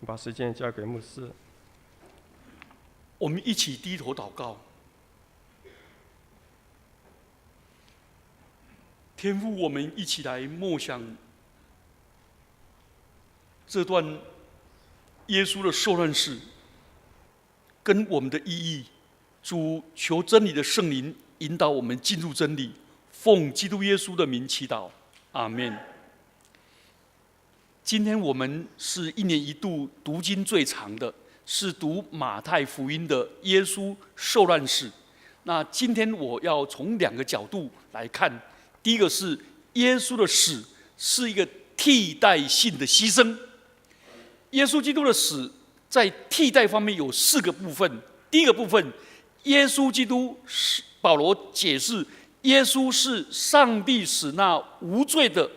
把时间交给牧师。我们一起低头祷告。天父，我们一起来默想这段耶稣的受难史跟我们的意义。主，求真理的圣灵引导我们进入真理，奉基督耶稣的名祈祷，阿们。今天我们是一年一度读经最长的，是读马太福音的耶稣受难史。那今天我要从2个角度来看，第一个是耶稣的死是一个替代性的牺牲。耶稣基督的死在替代方面有4个部分。第一个部分，耶稣基督是保罗解释，耶稣是上帝使那无罪的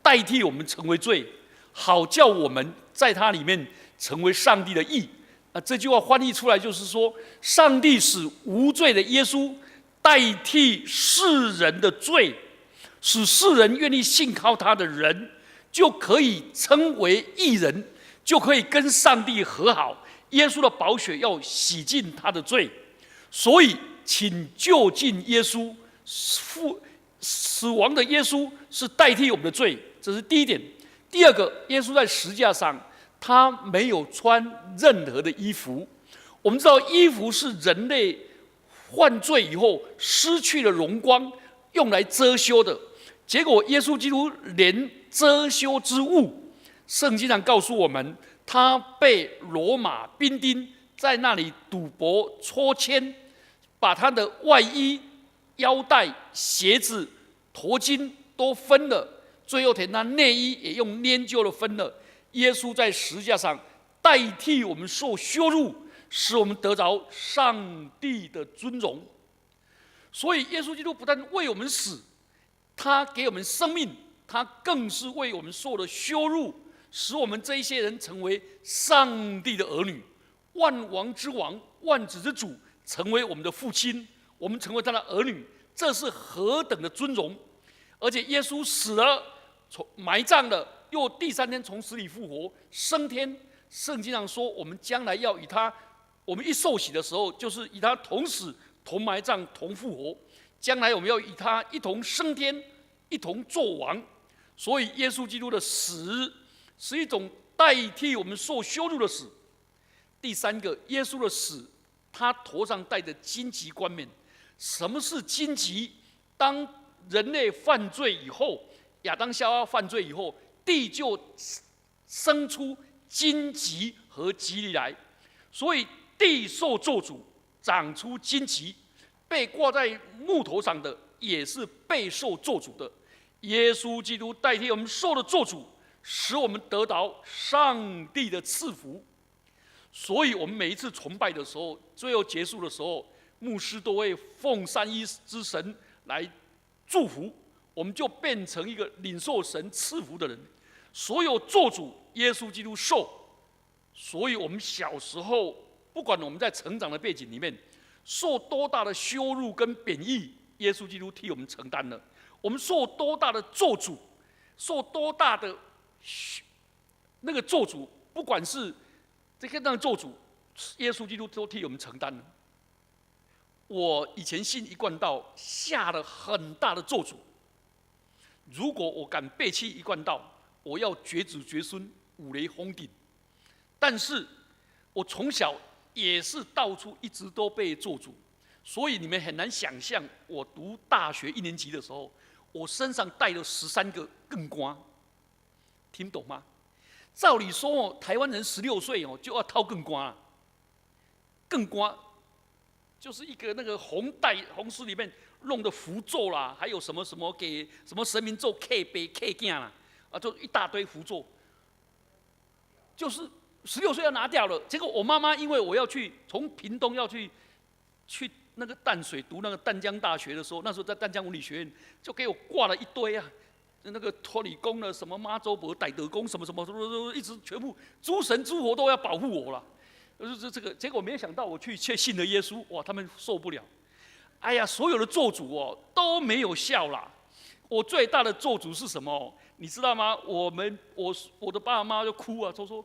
代替我们成为罪，好叫我们在他里面成为上帝的义。这句话翻译出来就是说，上帝使无罪的耶稣代替世人的罪，使世人愿意信靠他的人就可以称为义人，就可以跟上帝和好。耶稣的宝血要洗净他的罪，所以请就近耶稣，死亡的耶稣是代替我们的罪，这是第一点。第二个，耶稣在十字架上，他没有穿任何的衣服。我们知道，衣服是人类犯罪以后失去了荣光，用来遮羞的。结果，耶稣基督连遮羞之物，圣经上告诉我们，他被罗马兵丁在那里赌博戳签，把他的外衣、腰带、鞋子、头巾都分了。最后连他内衣也用粘揪的分了。耶稣在十字架上代替我们受羞辱，使我们得着上帝的尊荣。所以耶稣基督不但为我们死，他给我们生命，他更是为我们受了羞辱，使我们这一些人成为上帝的儿女，万王之王，万子之主，成为我们的父亲，我们成为他的儿女，这是何等的尊荣！而且耶稣死了，埋葬了，又第3天从死里复活，升天。圣经上说，我们将来要与他，我们一受洗的时候，就是与他同死、同埋葬、同复活。将来我们要与他一同升天，一同作王。所以耶稣基督的死是一种代替我们受羞辱的死。第3个，耶稣的死，他头上戴着荆棘冠冕。什么是荆棘？当人类犯罪以后，亚当夏娃犯罪以后，地就生出荆棘和蒺藜来，所以地受咒诅，长出荆棘。被挂在木头上的也是备受咒诅的。耶稣基督代替我们受了咒诅，使我们得到上帝的赐福。所以我们每一次崇拜的时候，最后结束的时候，牧师都会奉三一之神来祝福，我们就变成一个领受神赐福的人。所有咒诅，耶稣基督受。所以我们小时候，不管我们在成长的背景里面受多大的羞辱跟贬义，耶稣基督替我们承担了。我们受多大的咒诅，受多大的那个咒诅，不管是这个那个咒诅，耶稣基督都替我们承担了。我以前信一贯道，下了很大的咒诅。如果我敢背弃一贯道，我要绝子绝孙，五雷轰顶。但是我从小也是到处一直都被咒诅，所以你们很难想象，我读大学1年级的时候，我身上带了13个更瓜，听懂吗？照理说台湾人16岁就要掏更瓜了。更瓜就是一个那个红丝里面弄的符咒啦，还有什么什么给什么神明咒 K 杯 K 囝啦，就一大堆符咒，就是16岁要拿掉了。结果我妈妈因为我要去从屏东要去那个淡水读那个淡江大学的时候，那时候在淡江文理学院，就给我挂了一堆啊，那个托理公的什么妈祖婆、戴德公什么什么，一直全部诸神诸佛都要保护我了。这个结果没想到我却信了耶稣，哇，他们受不了。哎呀，所有的咒诅都没有效啦。我最大的咒诅是什么？你知道吗？我的爸爸妈妈就哭啊，就说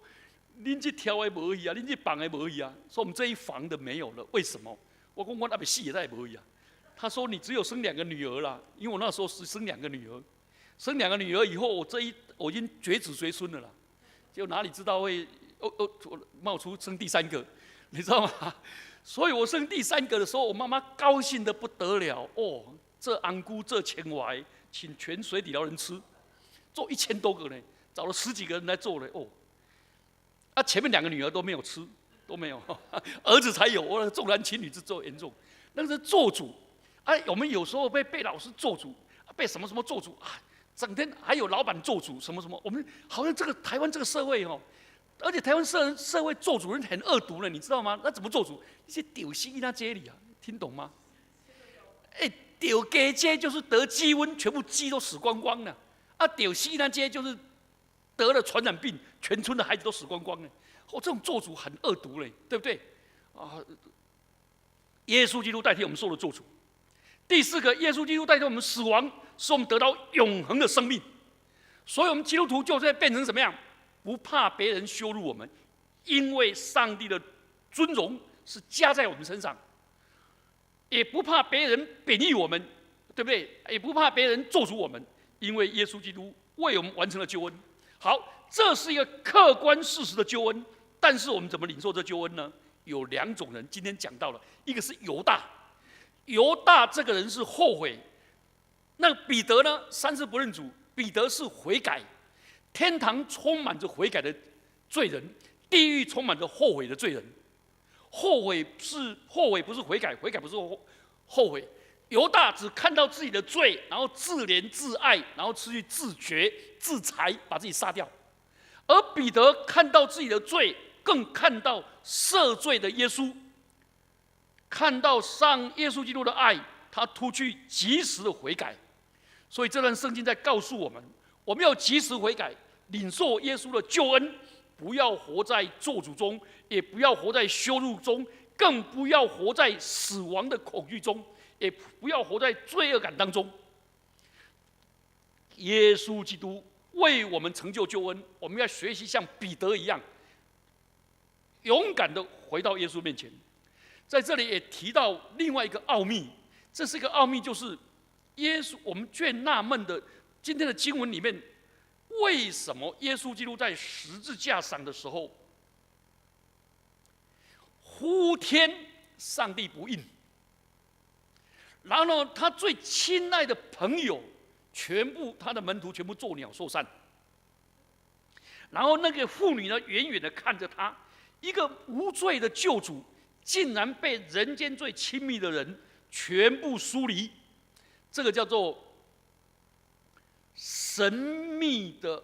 您这条的无去啊，您这房的无去啊，说我们这一房的没有了，为什么？我讲我那边死也在无去啊。他说你只有生2个女儿啦，因为我那时候是生2个女儿，生2个女儿以后，我已经绝子随孙了啦，就哪里知道会冒出生第3个，你知道吗？所以我生第3个的时候，我妈妈高兴得不得了哦，这安菇这钱怀，请全水底捞人吃，做1000多个呢，找了10几个人来做了哦。啊，前面2个女儿都没有吃，都没有，儿子才有。我重男轻女之作严重，那个是做主。啊，我们有时候被老师做主，被什么什么做主啊，整天还有老板做主，什么什么。我们好像这个台湾这个社会哦，而且台湾社会做主人很恶毒了，你知道吗？那怎么做主？一些丢西那街里啊，听懂吗？丢鸡街就是得鸡瘟，全部鸡都死光光了。啊，丢西那街就是得了传染病，全村的孩子都死光光了。哦，这种做主很恶毒嘞，对不对？啊，耶稣基督代替我们受了做主。第4个，耶稣基督代替我们死亡，使我们得到永恒的生命。所以，我们基督徒就在变成什么样？不怕别人羞辱我们，因为上帝的尊荣是加在我们身上；也不怕别人贬义我们，对不对？也不怕别人咒诅我们，因为耶稣基督为我们完成了救恩。好，这是一个客观事实的救恩。但是我们怎么领受这救恩呢？有2种人，今天讲到了，一个是犹大。犹大这个人是后悔，那彼得呢？3次不认主，彼得是悔改。天堂充满着悔改的罪人，地狱充满着后悔的罪人。后悔不是悔改，悔改不是后悔。犹大只看到自己的罪，然后自怜自爱，然后去自觉自裁，把自己杀掉。而彼得看到自己的罪，更看到赦罪的耶稣。看到耶稣基督的爱，他突去及时的悔改。所以这段圣经在告诉我们，我们要及时悔改，领受耶稣的救恩，不要活在咒诅中，也不要活在羞辱中，更不要活在死亡的恐惧中，也不要活在罪恶感当中。耶稣基督为我们成就救恩，我们要学习像彼得一样，勇敢的回到耶稣面前。在这里也提到另外一个奥秘，这是一个奥秘，就是耶稣，我们却纳闷的，今天的经文里面，为什么耶稣基督在十字架上的时候，呼天上帝不应，然后呢，他最亲爱的朋友，他的门徒全部作鸟兽散，然后那个妇女呢，远远的看着他，一个无罪的救主，竟然被人间最亲密的人全部疏离，这个叫做神秘的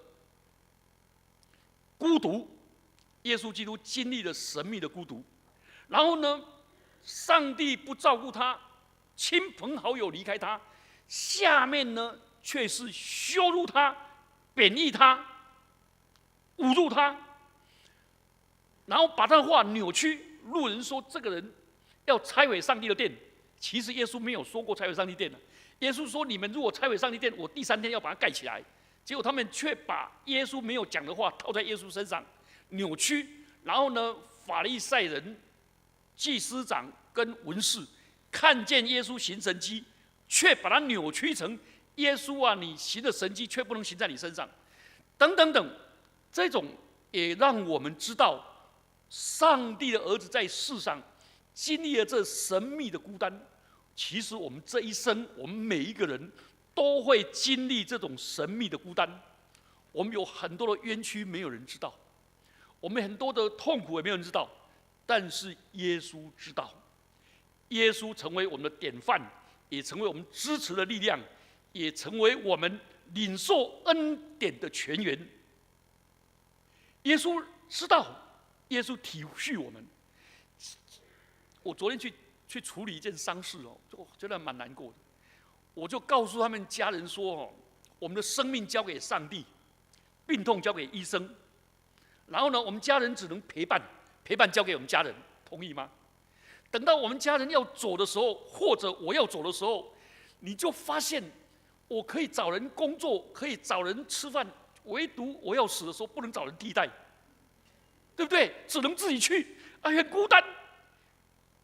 孤独。耶稣基督经历了神秘的孤独，然后呢，上帝不照顾他，亲朋好友离开他，下面呢却是羞辱他、贬义他、侮辱他，然后把他的话扭曲。路人说这个人要拆毁上帝的殿，其实耶稣没有说过拆毁上帝殿的。耶稣说：“你们如果拆毁上帝殿，我第3天要把它盖起来。”结果他们却把耶稣没有讲的话套在耶稣身上，扭曲。然后呢，法利赛人、祭司长跟文士看见耶稣行神迹，却把它扭曲成耶稣啊，你行的神迹却不能行在你身上，等等等。这种也让我们知道，上帝的儿子在世上经历了这神秘的孤单。其实我们这一生，我们每一个人都会经历这种神秘的孤单。我们有很多的冤屈，没有人知道；我们很多的痛苦，也没有人知道。但是耶稣知道，耶稣成为我们的典范，也成为我们支持的力量，也成为我们领受恩典的泉源。耶稣知道，耶稣体恤我们。我昨天去处理一件丧事哦，就觉得蛮难过的。我就告诉他们家人说哦，我们的生命交给上帝，病痛交给医生，然后呢，我们家人只能陪伴交给我们家人，同意吗？等到我们家人要走的时候，或者我要走的时候，你就发现我可以找人工作，可以找人吃饭，唯独我要死的时候不能找人替代。对不对？只能自己去，很孤单。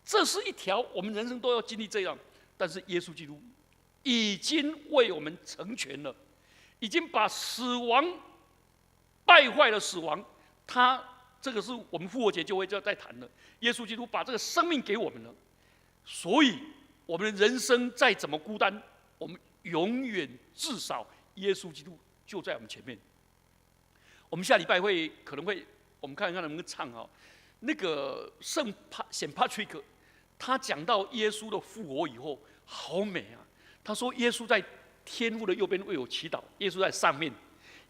这是一条我们人生都要经历这样，但是耶稣基督已经为我们成全了，已经把死亡败坏了死亡，这个是我们复活节就会再谈了。耶稣基督把这个生命给我们了，所以我们的人生再怎么孤单，我们永远至少耶稣基督就在我们前面。我们下礼拜可能会，我们看看能不能唱那个圣Patrick， 他讲到耶稣的复活以后，好美啊！他说耶稣在天父的右边为我祈祷，耶稣在上面，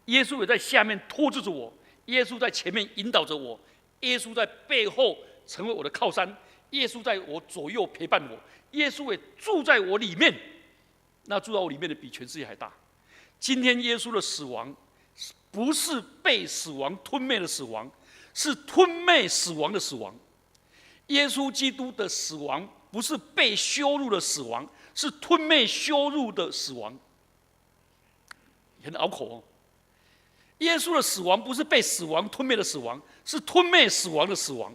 耶稣也在下面托住着我，耶稣在前面引导着我，耶稣在背后成为我的靠山，耶稣在我左右陪伴我，耶稣也住在我里面。那住在我里面的比全世界还大。今天耶稣的死亡，不是被死亡吞灭的死亡，是吞灭死亡的死亡。耶稣基督的死亡不是被羞辱的死亡，是吞灭羞辱的死亡。很拗口哦。耶稣的死亡不是被死亡吞灭的死亡，是吞灭死亡的死亡。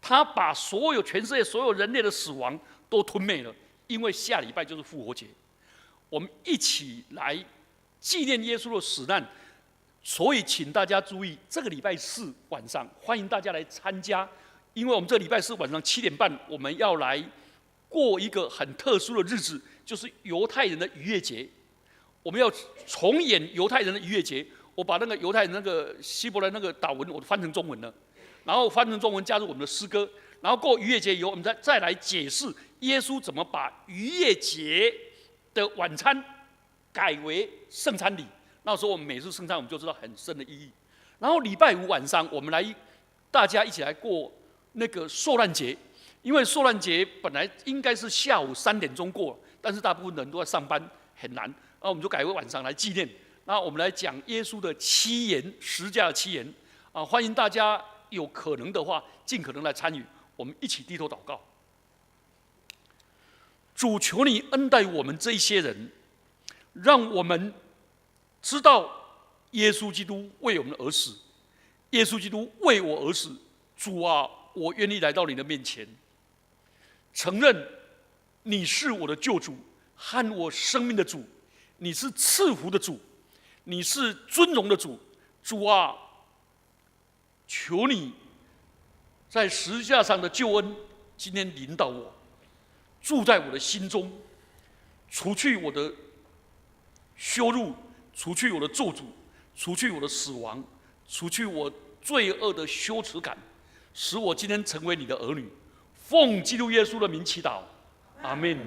他把全世界所有人类的死亡都吞灭了，因为下礼拜就是复活节，我们一起来纪念耶稣的死难。所以请大家注意，这个礼拜四晚上欢迎大家来参加，因为我们这个礼拜四晚上7点半，我们要来过一个很特殊的日子，就是犹太人的逾越节。我们要重演犹太人的逾越节。我把那个犹太人那个希伯来那个祷文，我翻成中文了，然后翻成中文加入我们的诗歌，然后过逾越节以后，我们再来解释耶稣怎么把逾越节的晚餐改为圣餐礼。那时候我们每次圣餐，我们就知道很深的意义。然后礼拜五晚上，我们大家一起来过那个受难节，因为受难节本来应该是下午3点钟过，但是大部分人都在上班，很难。那我们就改为晚上来纪念。那我们来讲耶稣的7言，十字架的7言欢迎大家有可能的话，尽可能来参与，我们一起低头祷告。主，求你恩待我们这一些人，让我们知道耶稣基督为我们而死，耶稣基督为我而死。主啊，我愿意来到你的面前，承认你是我的救主和我生命的主，你是赐福的主，你是尊荣的主。主啊，求你在十字架上的救恩今天领导我，住在我的心中，除去我的羞辱，除去我的咒诅，除去我的死亡，除去我罪恶的羞耻感，使我今天成为你的儿女。奉基督耶稣的名祈祷，阿们。